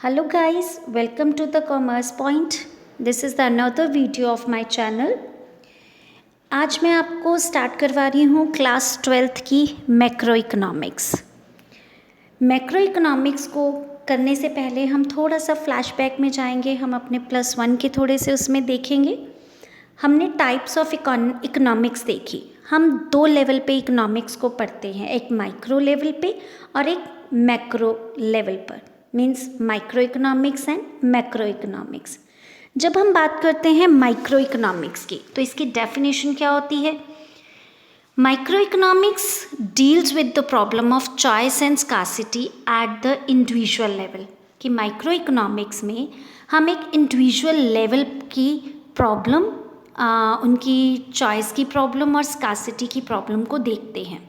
Hello guys, welcome to the Commerce Point. This is the another video of my channel. आज मैं आपको start करवा रही हूँ क्लास 12th की मैक्रो इकोनॉमिक्स। मैक्रो इकोनॉमिक्स को करने से पहले हम थोड़ा सा फ्लैशबैक में जाएंगे। हम अपने +1 के थोड़े से उसमें देखेंगे। हमने टाइप्स ऑफ इकोनॉमिक्स देखी। हम 2 लेवल पे इकोनॉमिक्स को पढ़ते हैं, एक माइक्रो लेवल पे और एक मैक्रो लेवल पर, means micro economics and macro economics. जब हम बात करते हैं माइक्रो इकोनॉमिक्स की, तो इसकी डेफिनेशन क्या होती है? Micro economics deals with the problem of choice and scarcity at the individual level. कि माइक्रो इकोनॉमिक्स में हम एक इंडिविजुअल लेवल की प्रॉब्लम, उनकी चॉइस की प्रॉब्लम और स्कार्सिटी की प्रॉब्लम को देखते हैं।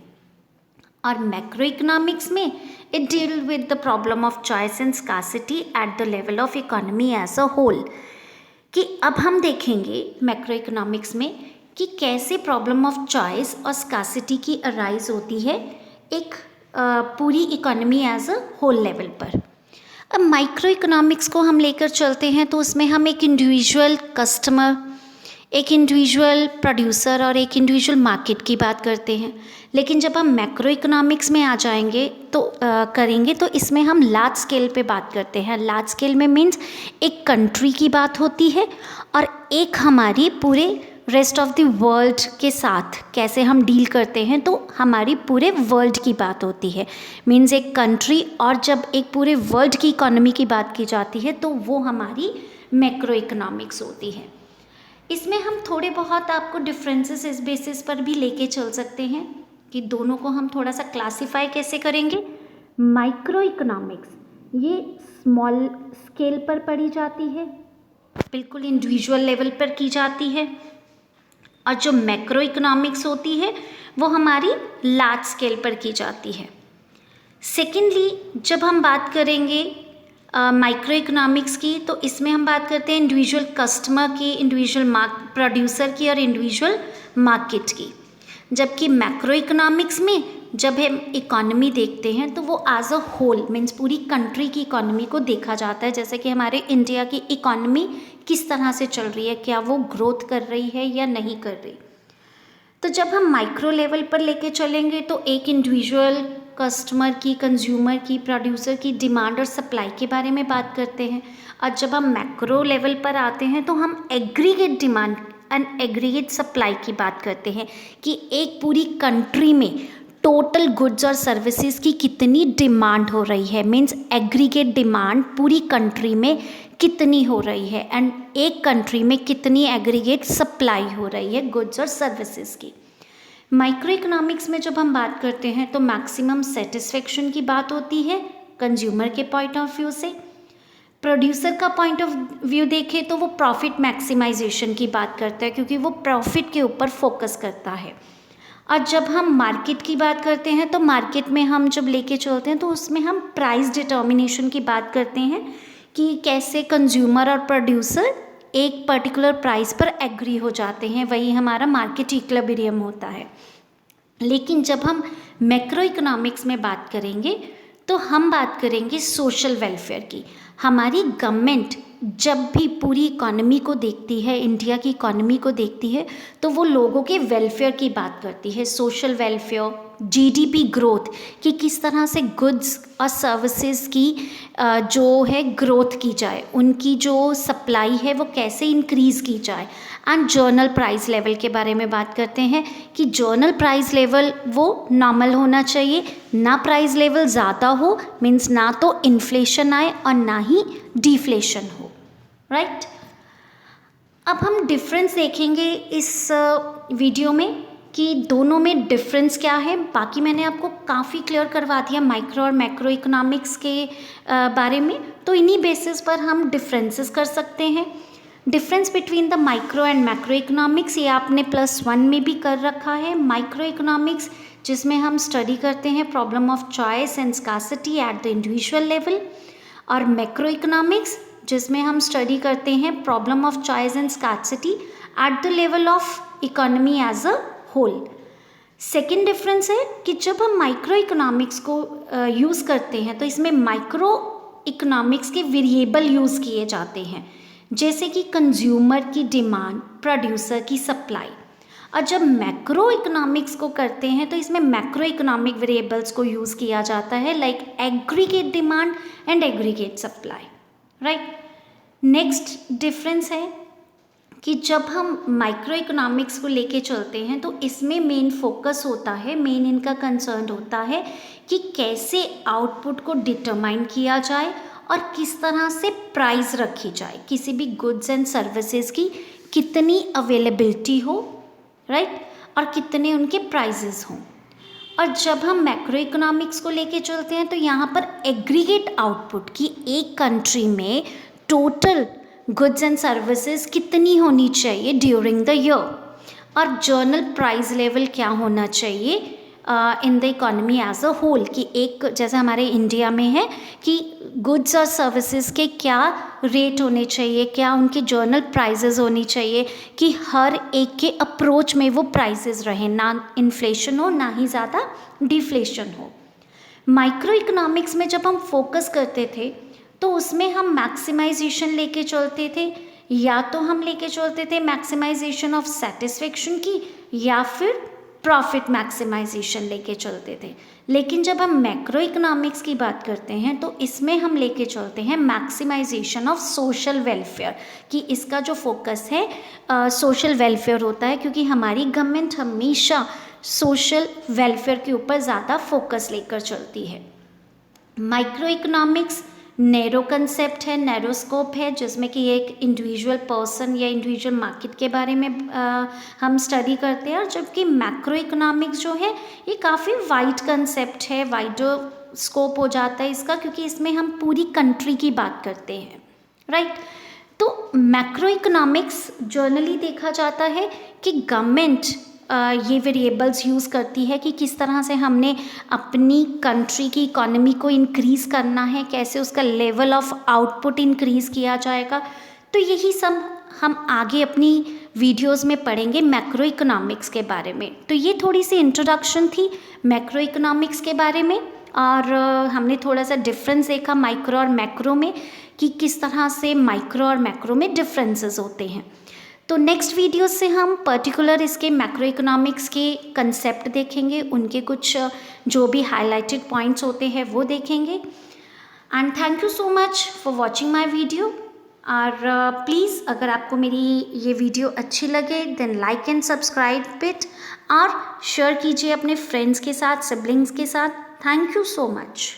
और मैक्रो इकोनॉमिक्स में it deal with the problem of choice and scarcity at the level of economy as a whole. कि अब हम देखेंगे मैक्रो इकोनॉमिक्स में कि कैसे प्रॉब्लम ऑफ चॉइस और स्कार्सिटी की अराइज होती है एक पूरी economy as a whole level पर। अब माइक्रो इकोनॉमिक्स को हम लेकर चलते हैं तो उसमें हम एक इंडिविजुअल कस्टमर, एक इंडिविजुअल प्रोड्यूसर और एक इंडिविजुअल मार्केट की बात करते हैं। लेकिन जब हम मैक्रो इकोनॉमिक्स में आ जाएंगे तो करेंगे तो इसमें हम लार्ज स्केल पे बात करते हैं। लार्ज स्केल में मीन्स एक कंट्री की बात होती है और एक हमारी पूरे रेस्ट ऑफ द वर्ल्ड के साथ कैसे हम डील करते हैं, तो हमारी पूरे वर्ल्ड की बात होती है। मीन्स एक कंट्री, और जब एक पूरे वर्ल्ड की इकोनॉमी की बात की जाती है तो वो हमारी मैक्रो इकोनॉमिक्स होती है। इसमें हम थोड़े बहुत आपको डिफरेंसेस इस बेसिस पर भी लेके चल सकते हैं कि दोनों को हम थोड़ा सा क्लासिफाई कैसे करेंगे। माइक्रो इकोनॉमिक्स ये स्मॉल स्केल पर पढ़ी जाती है, बिल्कुल इंडिविजुअल लेवल पर की जाती है, और जो मैक्रो इकोनॉमिक्स होती है वो हमारी लार्ज स्केल पर की जाती है। सेकेंडली, जब हम बात करेंगे माइक्रो इकोनॉमिक्स की, तो इसमें हम बात करते हैं इंडिविजुअल कस्टमर की, इंडिविजुअल प्रोड्यूसर की और इंडिविजुअल मार्केट की। जबकि मैक्रो इकोनॉमिक्स में जब हम इकोनॉमी देखते हैं तो वो एज अ होल मीन्स पूरी कंट्री की इकोनॉमी को देखा जाता है। जैसे कि हमारे इंडिया की इकोनॉमी किस तरह से चल रही है, क्या वो ग्रोथ कर रही है या नहीं कर रही। तो जब हम माइक्रो लेवल पर लेके चलेंगे तो एक इंडिविजुअल कस्टमर की, कंज्यूमर की, प्रोड्यूसर की डिमांड और सप्लाई के बारे में बात करते हैं। और जब हम मैक्रो लेवल पर आते हैं तो हम aggregate demand and aggregate supply की बात करते हैं कि एक पूरी कंट्री में टोटल गुड्स और सर्विसेज की कितनी डिमांड हो रही है। मीन्स एग्रीगेट डिमांड पूरी कंट्री में कितनी हो रही है एंड एक कंट्री में कितनी एग्रीगेट सप्लाई हो रही है गुड्स और सर्विसेज की। माइक्रो इकोनॉमिक्स में जब हम बात करते हैं तो मैक्सिमम सेटिस्फेक्शन की बात होती है कंज्यूमर के पॉइंट ऑफ व्यू से। प्रोड्यूसर का पॉइंट ऑफ व्यू देखें तो वो प्रॉफिट मैक्सिमाइजेशन की बात करता है क्योंकि वो प्रॉफिट के ऊपर फोकस करता है। और जब हम मार्केट की बात करते हैं तो मार्केट में हम जब लेके चलते हैं तो उसमें हम प्राइस डिटर्मिनेशन की बात करते हैं कि कैसे कंज्यूमर और प्रोड्यूसर एक पर्टिकुलर प्राइस पर एग्री हो जाते हैं, वही हमारा मार्केट इक्विलिब्रियम होता है। लेकिन जब हम मैक्रो इकोनॉमिक्स में बात करेंगे तो हम बात करेंगे सोशल वेलफेयर की। हमारी गवर्नमेंट जब भी पूरी इकोनॉमी को देखती है, इंडिया की इकोनॉमी को देखती है, तो वो लोगों के वेलफेयर की बात करती है। सोशल वेलफेयर, जीडीपी ग्रोथ, कि किस तरह से गुड्स और सर्विसेज की जो है ग्रोथ की जाए, उनकी जो सप्लाई है वो कैसे इंक्रीज़ की जाए। एंड जर्नल प्राइस लेवल के बारे में बात करते हैं कि जर्नल प्राइस लेवल वो नॉर्मल होना चाहिए, ना प्राइस लेवल ज़्यादा हो, मीन्स ना तो इन्फ्लेशन आए और ना ही डिफ्लेशन हो, राइट। अब हम डिफरेंस देखेंगे इस वीडियो में कि दोनों में डिफरेंस क्या है। बाकी मैंने आपको काफ़ी क्लियर करवा दिया माइक्रो और मैक्रो इकोनॉमिक्स के बारे में, तो इन्हीं बेसिस पर हम डिफरेंसेस कर सकते हैं। Difference between the micro and macro economics ये आपने +1 में भी कर रखा है। माइक्रो इकोनॉमिक्स जिसमें हम स्टडी करते हैं problem of choice and scarcity at the individual level, और मैक्रो इकोनॉमिक्स जिसमें हम स्टडी करते हैं problem of choice and scarcity at the level of economy as a whole. Second difference है कि जब हम माइक्रो इकोनॉमिक्स को यूज़ करते हैं तो इसमें माइक्रो इकोनॉमिक्स के वेरिएबल यूज़ किए जाते हैं, जैसे कि कंज्यूमर की डिमांड, प्रोड्यूसर की सप्लाई। और जब मैक्रो इकोनॉमिक्स को करते हैं तो इसमें मैक्रो इकोनॉमिक वेरिएबल्स को यूज़ किया जाता है, like aggregate demand and aggregate supply, right. Next difference है कि जब हम माइक्रो इकोनॉमिक्स को लेके चलते हैं तो इसमें मेन फोकस होता है, मेन इनका कंसर्न होता है कि कैसे आउटपुट को डिटरमाइन किया जाए और किस तरह से प्राइस रखी जाए, किसी भी गुड्स एंड सर्विसेज की कितनी अवेलेबिलिटी हो, राइट, और कितने उनके प्राइजेस हों। और जब हम मैक्रो इकोनॉमिक्स को लेके चलते हैं तो यहाँ पर एग्रीगेट आउटपुट की एक कंट्री में टोटल गुड्स एंड सर्विसेज कितनी होनी चाहिए ड्यूरिंग द ईयर, और जर्नल प्राइस लेवल क्या होना चाहिए in the economy as a whole, कि एक जैसे हमारे इंडिया में है कि गुड्स और सर्विसेज के क्या रेट होने चाहिए, क्या उनके जर्नल प्राइसेस होनी चाहिए, कि हर एक के अप्रोच में वो प्राइसेस रहे, ना इन्फ्लेशन हो ना ही ज़्यादा डिफ्लेशन हो। माइक्रो इकोनॉमिक्स में जब हम फोकस करते थे तो उसमें हम मैक्सिमाइजेशन लेके चलते थे, या तो हम लेके चलते थे मैक्सिमाइजेशन ऑफ सेटिस्फेक्शन की, या फिर प्रॉफिट मैक्सिमाइजेशन लेके चलते थे। लेकिन जब हम मैक्रो इकोनॉमिक्स की बात करते हैं तो इसमें हम लेके चलते हैं मैक्सिमाइजेशन ऑफ सोशल वेलफेयर, कि इसका जो फोकस है सोशल वेलफेयर होता है, क्योंकि हमारी गवर्नमेंट हमेशा सोशल वेलफेयर के ऊपर ज़्यादा फोकस लेकर चलती है। माइक्रो इकोनॉमिक्स नैरो कंसेप्ट है, नैरो स्कोप है, जिसमें कि एक इंडिविजुअल पर्सन या इंडिविजुअल मार्केट के बारे में हम स्टडी करते हैं, और जबकि मैक्रो इकोनॉमिक्स जो है ये काफ़ी वाइड कंसेप्ट है, वाइडर स्कोप हो जाता है इसका, क्योंकि इसमें हम पूरी कंट्री की बात करते हैं, राइट। तो मैक्रो इकोनॉमिक्स जर्नली देखा जाता है कि गवर्नमेंट ये वेरिएबल्स यूज़ करती है कि किस तरह से हमने अपनी कंट्री की इकोनॉमी को इंक्रीज़ करना है, कैसे उसका लेवल ऑफ आउटपुट इंक्रीज़ किया जाएगा। तो यही सब हम आगे अपनी वीडियोस में पढ़ेंगे मैक्रो इकोनॉमिक्स के बारे में। तो ये थोड़ी सी इंट्रोडक्शन थी मैक्रो इकोनॉमिक्स के बारे में, और हमने थोड़ा सा डिफरेंस देखा माइक्रो और मैक्रो में, कि किस तरह से माइक्रो और मैक्रो में डिफरेंसेस होते हैं। तो नेक्स्ट वीडियो से हम पर्टिकुलर इसके मैक्रो इकोनॉमिक्स के कंसेप्ट देखेंगे, उनके कुछ जो भी हाईलाइटेड पॉइंट्स होते हैं वो देखेंगे। And thank you so much for watching my video. और प्लीज़ अगर आपको मेरी ये वीडियो अच्छी लगे then like and subscribe it, और शेयर कीजिए अपने फ्रेंड्स के साथ, सिबलिंग्स के साथ। Thank you so much.